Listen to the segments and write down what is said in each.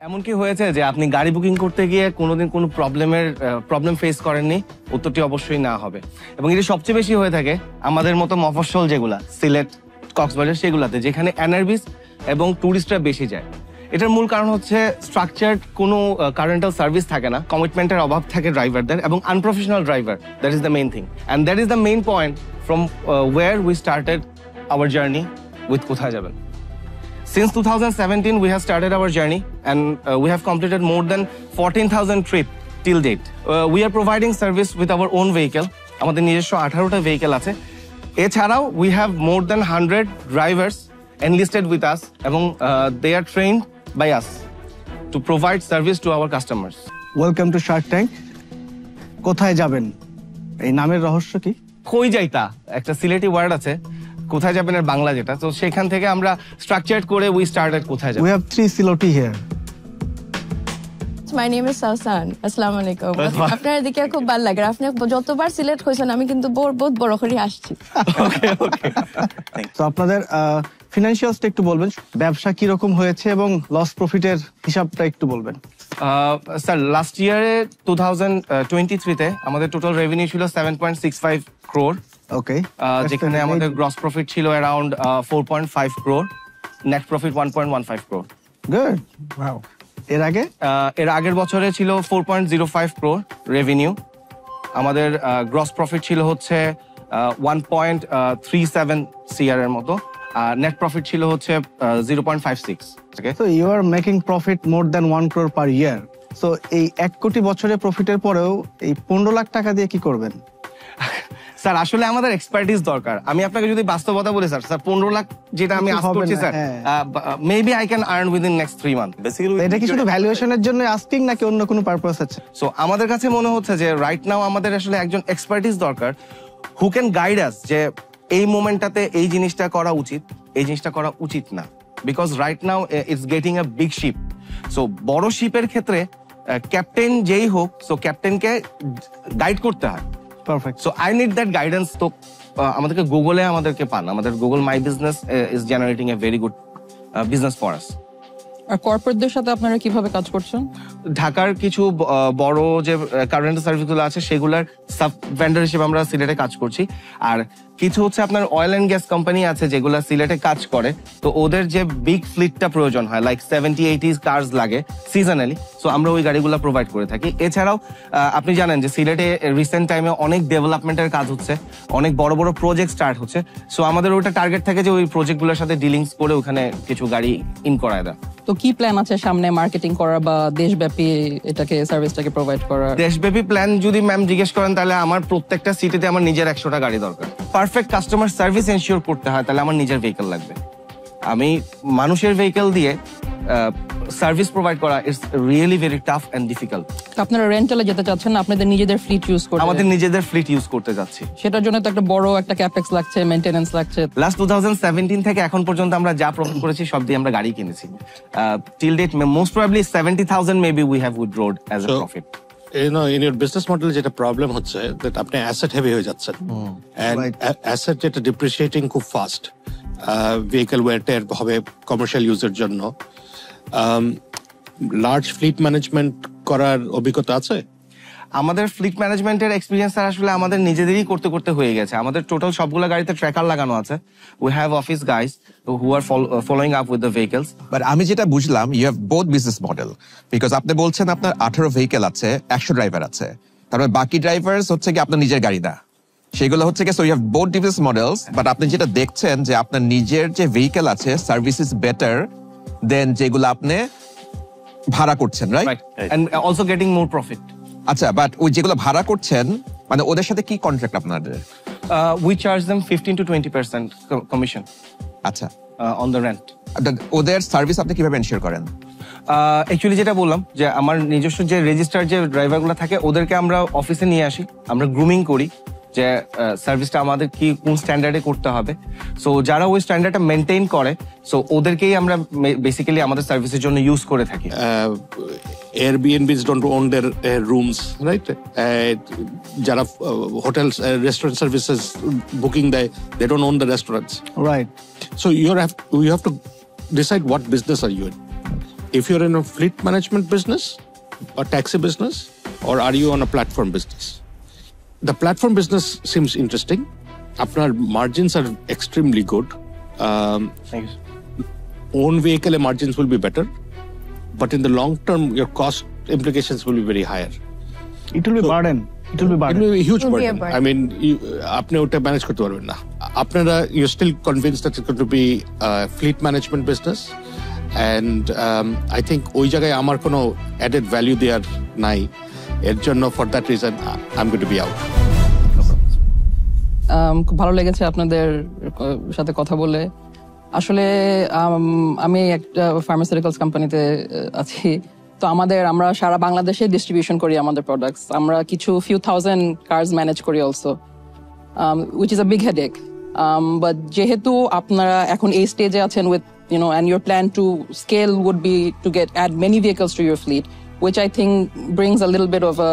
এমনকি হয়েছে যে আপনি গাড়ি বুকিং করতে গিয়ে কোনোদিন কোনো প্রবলেম ফেস করেননি? উত্তরটি অবশ্যই না হবে। এবং এটি সবচেয়ে বেশি হয়ে থাকে আমাদের মতো মফস্বল যেগুলা সিলেট, কক্সবাজার সেগুলাতে, যেখানে এনআরবিস এবং ট্যুরিস্টরা বেশি যায়। এটার মূল কারণ হচ্ছে স্ট্রাকচার্ড কোনো কারেন্টাল সার্ভিস থাকে না, কমিটমেন্টের অভাব থাকে ড্রাইভারদের, এবং unprofessional driver. That is the main thing and that is the main point from war we started our journey with কোথায় যাবেন। Since 2017, we have started our journey and we have completed more than 14,000 trips till date. We are providing service with our own vehicle. আমাদের নিজস্ব 18টা vehicle আছে। এছাড়াও we have more than 100 drivers enlisted with us এবং they are trained by us to provide service to our customers. Welcome to Shark Tank. কোথায় যাবেন? এই নামের রহস্য কি? কই যাইতা একটা সিলেটি ওয়ার্ড আছে, কোথায় যাবেন এর বাংলা যেটা, তো সেখান থেকে আমরা স্ট্রাকচার্ড করে উই স্টার্টেড কোথায় যাবেন। We have 3 Siloti here. My name is Sausan. Assalamu alaikum. আপনার এদিকে খুব ভালো লাগে। আপনি যতবার সিলেট হইছেন আমি কিন্তু বহুত বড় করে আসছি। ওকে। তো আপনাদের ফিনান্সিয়ালসটা একটু বলবেন, ব্যবসা কি রকম হয়েছে এবং লস প্রফিটের হিসাবটা একটু বলবেন। স্যার লাস্ট ইয়ারে 2023 তে আমাদের টোটাল রেভিনিউ ছিল 7.65 crore. ওকে। যেখানে আমাদের গ্রস প্রফিট ছিল around 4.5 crore, net profit 1.15 crore. Good. Wow. এর আগের বছরে ছিল 4.05 crore রেভিনিউ। আমাদের গ্রস প্রফিট ছিল হচ্ছে 1.37 CR এর মতো, আর নেট প্রফিট ছিল হচ্ছে 0.56. Okay, so you are making profit more than 1 crore per year. So এই 1 কোটি বছরে প্রফিটের পরেও এই 15 লাখ টাকা দিয়ে কি করবেন? স্যার আসলে আমাদের এক্সপার্টিস দরকার। আমি আপনাকে যদি বাস্তবতা বলি স্যার, 15 লাখ যেটা আমি আস্ক করছি sir, maybe I can earn within next 3 month. এটা কি শুধু ভ্যালুয়েশনের জন্য আস্কিং নাকি অন্য কোনো পারপাস আছে? সো আমাদের কাছে মনে হচ্ছে যে রাইট নাও আমাদের আসলে একজন এক্সপার্টিস দরকার হু ক্যান গাইড আস যে এই মোমেন্টটাতে এই জিনিসটা করা উচিত, এই জিনিসটা করা উচিত না। Because right now it's getting a big ship. So বড় শিপের ক্ষেত্রে ক্যাপ্টেন যেই হোক, সো ক্যাপ্টেনকে গাইড করতে হয়। Perfect. So I need that guidance. তো আমাদেরকে গুগলে আমাদেরকে পান, আমাদের Google my business is generating a very good business for us. আর কর্পোরেটদের সাথে আপনারা কিভাবে কাজ করছেন? ঢাকার কিছু বড় যে কারেন্ট সার্ভিসগুলো আছে সেগুলোর সাব ভেন্ডর হিসেবে আমরা সিলেটে কাজ করছি। আর কিছু হচ্ছে আপনার অয়েল অ্যান্ড গ্যাস কোম্পানি আছে যেগুলো সিলেটে কাজ করে, তো ওদের যে বিগ ফ্লিটটা প্রয়োজন হয়, লাইক 70-80 কার্স লাগে সিজনালি, সো আমরা ওই গাড়িগুলো প্রোভাইড করে থাকি। এছাড়াও আপনি জানেন যে সিলেটে রিসেন্ট টাইমে অনেক ডেভেলপমেন্টের কাজ হচ্ছে, অনেক বড় বড় প্রজেক্ট স্টার্ট হচ্ছে। সো আমাদের ওইটা টার্গেট থাকে যে ওই প্রজেক্টগুলোর সাথে ডিলিংস করে ওখানে কিছু গাড়ি ইন করায় দেয়। তো কি প্ল্যান আছে সামনে মার্কেটিং করার বা দেশব্যাপী এটাকে সার্ভিসটাকে প্রোভাইড করার? দেশব্যাপী প্ল্যান যদি ম্যাম জিজ্ঞেস করেন তাহলে আমার প্রত্যেকটা সিটিতে আমার নিজের 100টা গাড়ি দরকার। পারফেক্ট কাস্টমার সার্ভিস এনশিওর করতে হয়, তাহলে আমার নিজের ভেহিকল লাগবে। আমি মানুষের ভেহিকল দিয়ে সার্ভিস প্রোভাইড করা it's really very tough and difficult. আপনারা রেন্টালে যেতে চাচ্ছেন না, আপনাদের নিজেদের ফ্লিট ইউজ করতে? আমাদের নিজেদের ফ্লিট ইউজ করতে যাচ্ছি। সেটার জন্য তো একটা বড় একটা ক্যাপেক্স লাগছে, মেইনটেনেন্স লাগছে। লাস্ট 2017 থেকে এখন পর্যন্ত আমরা যা প্রফিট করেছি সব দিয়ে আমরা গাড়ি কিনেছি। Till date most probably 70,000 maybe we have withdrawed as a profit. In your business model যেটা প্রবলেম হচ্ছে দ্যাট আপনি অ্যাসেট হেভি হয়ে যাচ্ছেন, এন্ড অ্যাসেট যেটা ডিপ্রিসিয়েটিং খুব ফাস্ট, ভেহিকল ওয়্যার টেয়ার হবে কমার্শিয়াল ইউজের জন্য। লার্জ ফ্লিট ম্যানেজমেন্ট করার অভিজ্ঞতা আছে? আমাদের ফ্লিট ম্যানেজমেন্টের এক্সপিরিয়েন্স আসলে আমাদের নিজেদেরই করতে করতে হয়ে গেছে। আমাদের টোটাল সবগুলো গাড়িতে ট্র্যাকার লাগানো আছে। We have office guys who are following up with the vehicles. But আমি যেটা বুঝলাম, you have both business model, because আপনি বলছেন আপনার 18 ভেহিকেল আছে, 100 ড্রাইভার আছে, তারপরে বাকি ড্রাইভার্স হচ্ছে কি আপনার নিজের গাড়ি না, সেগুলো হচ্ছে কি। So you have both business models, but আপনি যেটা দেখছেন যে আপনার নিজের যে ভেহিকেল আছে সার্ভিস ইজ বেটার দেন যেগুলো আপনি ভাড়া করছেন, right? And also getting more profit. আচ্ছা, বাট ওই যেগুলো ভাড়া করছেন মানে ওদের সাথে কি কন্ট্রাক্ট আপনাদের? We charge them 15 to 20% commission. আচ্ছা, অন দ্য রেন্ট। ওদের সার্ভিস আপনি কিভাবে এনশিওর করেন? অ্যাকচুয়ালি যেটা বললাম যে আমার নিজস্ব যে রেজিস্টার যে ড্রাইভারগুলো থাকে ওদেরকে আমরা অফিসে নিয়ে আসি, আমরা গ্রুমিং করি যে সার্ভিসটা আমাদের কি কোন স্ট্যান্ডার্ডে করতে হবে। সো যারা ওই স্ট্যান্ডার্ডটা মেনটেন করে, সো ওদেরকেই আমরা বেসিক্যালি আমাদের সার্ভিসের জন্য ইউজ করে থাকি। Airbnbs don't own their rooms, right? যারা হোটেল রেস্টুরেন্ট সার্ভিসেস বুকিং দেয়, they don't own the restaurants, right? So you have to decide what business are you in. if you're in a fleet management business or taxi business, or are you on a platform business? The platform business seems interesting. Our margins are extremely good. Thank you. Own vehicle margins will be better, but in the long term, your cost implications will be very higher. It will be burden. It will be It burden. will be a huge It will be a burden. burden. I mean, আপনি ওটা manage করতে পারবেন না। আপনারা you're still convinced that it's going to be a fleet management business, and I think ওই জায়গায় আমার কোনো added value দেওয়ার নাই। এর জন্য for that reason I'm going to be out. খুব ভালো লেগেছে আপনাদের সাথে কথা বলে। আসলে আমি একটা ফার্মাসিউটিক্যালস কোম্পানিতে আছি, তো আমরা সারা বাংলাদেশে ডিস্ট্রিবিউশন করি আমাদের প্রোডাক্টস। আমরা কিছু ফিউ থাউজেন্ড কার্স ম্যানেজ করি also, which is a big headache. But যেহেতু আপনারা এখন এই স্টেজে আছেন with and your plan to scale would be to add many vehicles to your fleet, which I think brings a little bit of a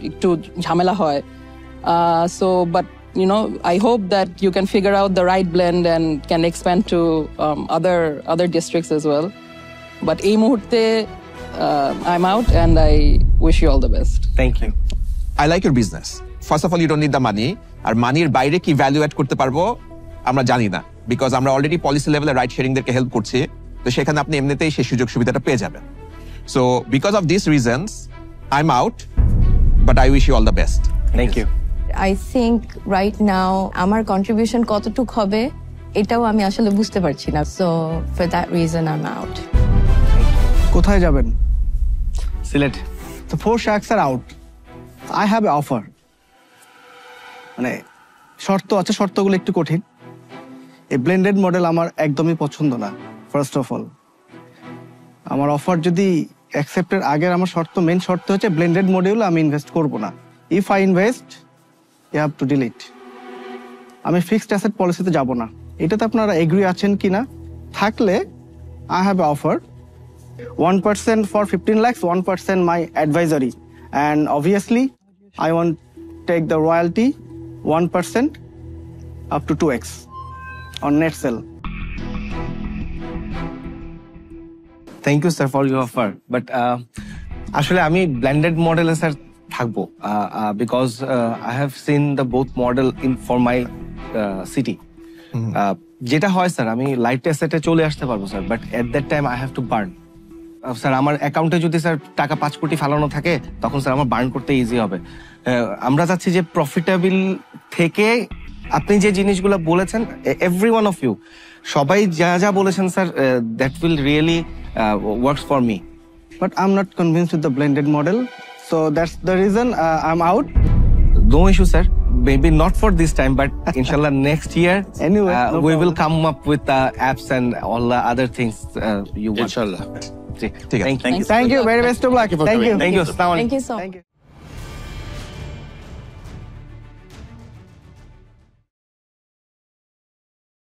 একটু ঝামেলা হয়। But I hope that you can figure out the right blend and can expand to other districts as well. But এই মুহূর্তে I'm out and I wish you all the best. Thank you. I like your business. First of all, you don't need the money. আর মানির বাইরে কি value add করতে পারবো আমরা জানি না, বিকজ আমরা অলরেডি পলিসি লেভেলে রাইড শেয়ারিংদেরকে হেল্প করছি, তো সেখানে আপনি এমনিতেই সেই সুযোগ সুবিধাটা পেয়ে যাবেন। So because of this reasons I am out, but I wish you all the best. Thank you. I think right now আমার কন্ট্রিবিউশন কতটুক হবে এটাও আমি আসলে বুঝতে পারছি না, so for that reason I'm out. কোথায় যাবেন? Sylhet. So 4 shacks are out. I have an offer. মানে শর্ত আছে, শর্তগুলো একটু কঠিন। এই ব্লেন্ডেড মডেল আমার একদমই পছন্দ না। ফার্স্ট অফ অল আমার অফার যদি অ্যাকসেপ্টের আগের আমার মেন শর্ত হচ্ছে ব্লেন্ডেড মডেল আমি ইনভেস্ট করব না। If I invest you have to delete. আমি ফিক্সড অ্যাসেট পলিসিতে যাব না। এটাতে আপনারা এগ্রি আছেন কিনা? থাকলে I have a offer 1% for 15 lakhs, 1% my advisory, and obviously I want take the royalty 1% up to 2x on net sale. Thank you sir for your offer, but আসলে আমি ব্লেন্ডেড মডেলে স্যার থাকবো, because I have seen the both model in for my city. যেটা হয় sir আমি light অ্যাসেটে চলে আসতে পারবো sir, but at that time I have to burn. Sir আমার অ্যাকাউন্টে যদি স্যার টাকা 5 কোটি ফালানো থাকে তখন স্যার আমার বার্ন করতে ইজি হবে। আমরা চাচ্ছি যে প্রফিটেবল থেকে আপনি যে জিনিসগুলো বলেছেন এভরি ওয়ান অফ ইউ সবাই যা যা বলেছেন sir that will really works for me. But I'm not convinced with the blended model, so that's the reason I'm out. No issue sir, maybe not for this time but inshallah next year Anyway, no we will problem. come up with the apps and all the other things you want. Inshallah. Thank you. Thank you, very best of luck. Thank you for Thank you. coming. Thank you. Assalamu alaikum. Thank you so much. Thank you.